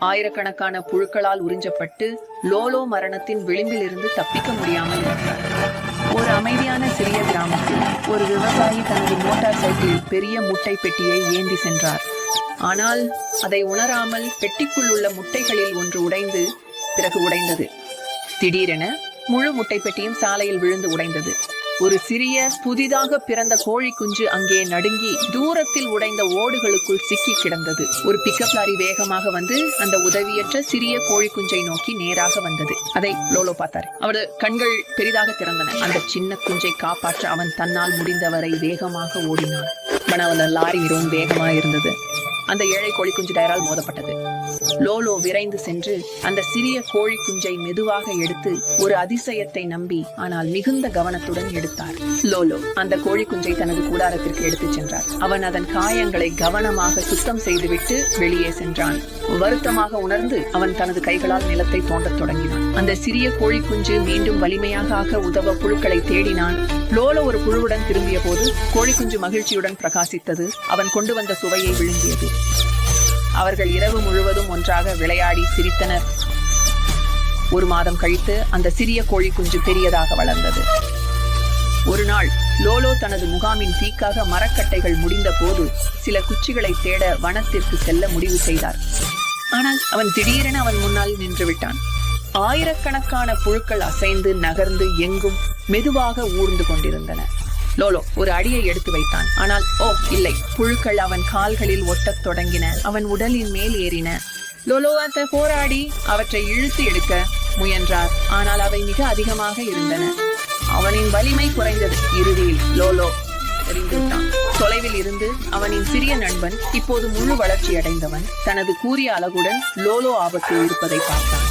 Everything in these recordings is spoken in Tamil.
ஆயிரக்கணக்கான புழுக்களால் உறிஞ்சப்பட்டு லோலோ மரணத்தின் விளிம்பில் இருந்து தப்பிக்க முடியாமல் இருந்தார். ஒரு அமைதியான சிறிய கிராமத்தில் ஒரு விவசாயி தனது மோட்டார் சைக்கிளில் பெரிய முட்டை பெட்டியை ஏந்தி சென்றார். ஆனால் அதை உணராமல் பெட்டிக்குள் உள்ள முட்டைகளில் ஒன்று உடைந்து பிறகு உடைந்தது. திடீரென முழு முட்டை பெட்டியும் சாலையில் விழுந்து உடைந்தது. ஒரு சிறிய புதிதாக பிறந்த கோழி குஞ்சு அங்கே நடுங்கி தூரத்தில் உடைந்த ஓடுகளுக்குள் சிக்கி கிடந்தது. ஒரு பிக்கப் லாரி வேகமாக வந்து அந்த உதவியற்ற சிறிய கோழி குஞ்சை நோக்கி நேராக வந்தது. அதை லோலோ பார்த்தார். அவரது கண்கள் பெரிதாக திறந்தன. அந்த சின்ன குஞ்சை காப்பாற்ற அவன் தன்னால் முடிந்தவரை வேகமாக ஓடினான். அவன் லாரி மிகவும் வேகமாக இருந்தது. அந்த ஏழை கோழி குஞ்சு டயரால் மோதப்பட்டது. லோலோ விரைந்து சென்று அந்த சிறிய கோழி குஞ்சை மெதுவாக எடுத்து ஒரு அதிசயத்தை நம்பி ஆனால் மிகுந்த கவனத்துடன் எடுத்தார். லோலோ அந்த கோழி குஞ்சை தனது கூடாரத்திற்கு எடுத்துச் சென்றார். அவன் அதன் காயங்களை கவனமாக சுத்தம் செய்துவிட்டு வெளியே சென்றான். வருத்தமாக உணர்ந்து அவன் தனது கைகளால் நிலத்தை தோண்டத் தொடங்கினான். அந்த சிறிய கோழி குஞ்சு மீண்டும் வலிமையாக ஆக உதவ புழுக்களை தேடினான். லோலோ ஒரு புழுவுடன் திரும்பிய போது கோழி குஞ்சு மகிழ்ச்சியுடன் பிரகாசித்தது. அவன் கொண்டு வந்த சுவையை விழுங்கியது. அவர்கள் இரவு முழுவதும் ஒன்றாக விளையாடி சிரித்தனர். ஒரு மாதம் கழித்து அந்த சிறிய கோழி குஞ்சு பெரியதாக வளர்ந்தது. ஒரு நாள் லோலோ தனது முகாமின் தீக்காக மரக்கட்டைகள் முடிந்த போது சில குச்சிகளை தேட வனத்திற்கு செல்ல முடிவு செய்தார். ஆனால் அவன் திடீரென அவன் முன்னால் நின்று விட்டான். ஆயிரக்கணக்கான புழுக்கள் அசைந்து நகர்ந்து எங்கும் மெதுவாக ஊர்ந்து கொண்டிருந்தன. லோலோ ஒரு அடியை எடுத்து வைத்தான். ஆனால் இல்லை, புழுக்கள் அவன் கால்களில் ஒட்டத் தொடங்கின. அவன் உடலின் மேல் ஏறின. லோலோ அதை போராடி அவற்றை இழுத்து எடுக்க முயன்றார். ஆனால் அவை மிக அதிகமாக இருந்தன. அவனின் வலிமை குறைந்தது. இறுதியில் லோலோ எறிந்துவிட்டான். தொலைவில் இருந்து அவனின் சிறிய நண்பன், இப்போது முழு வளர்ச்சி அடைந்தவன், தனது கூரிய அலகுடன் லோலோ ஆபத்தில் இருப்பதை பார்த்தான்.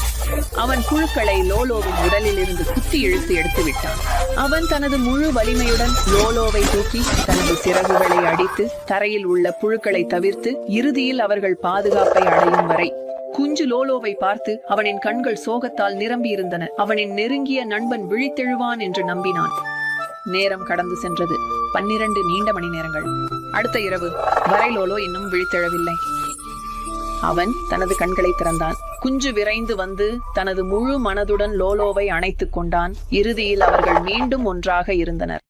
அவன் புழுக்களை லோலோவின் உடலில் இருந்து குத்தி இழுத்து எடுத்து விட்டான். அவன் தனது முழு வலிமையுடன் லோலோவை தூக்கி தனது சிறகுகளை அடித்து தரையில் உள்ள புழுக்களை தவிர்த்து இறுதியில் அவர்கள் பாதுகாப்பை அடையும் வரை குஞ்சு லோலோவை பார்த்து அவனின் கண்கள் சோகத்தால் நிரம்பி இருந்தன. அவனின் நெருங்கிய நண்பன் விழித்தெழுவான் என்று நம்பினான். நேரம் கடந்து சென்றது. 12 நீண்ட மணி நேரங்கள். அடுத்த இரவு வரை லோலோ இன்னும் விழித்தெழவில்லை. அவன் தனது கண்களை திறந்தான். குஞ்சு விரைந்து வந்து தனது முழு மனதுடன் லோலோவை அணைத்துக் கொண்டான். இறுதியில் அவர்கள் மீண்டும் ஒன்றாக இருந்தனர்.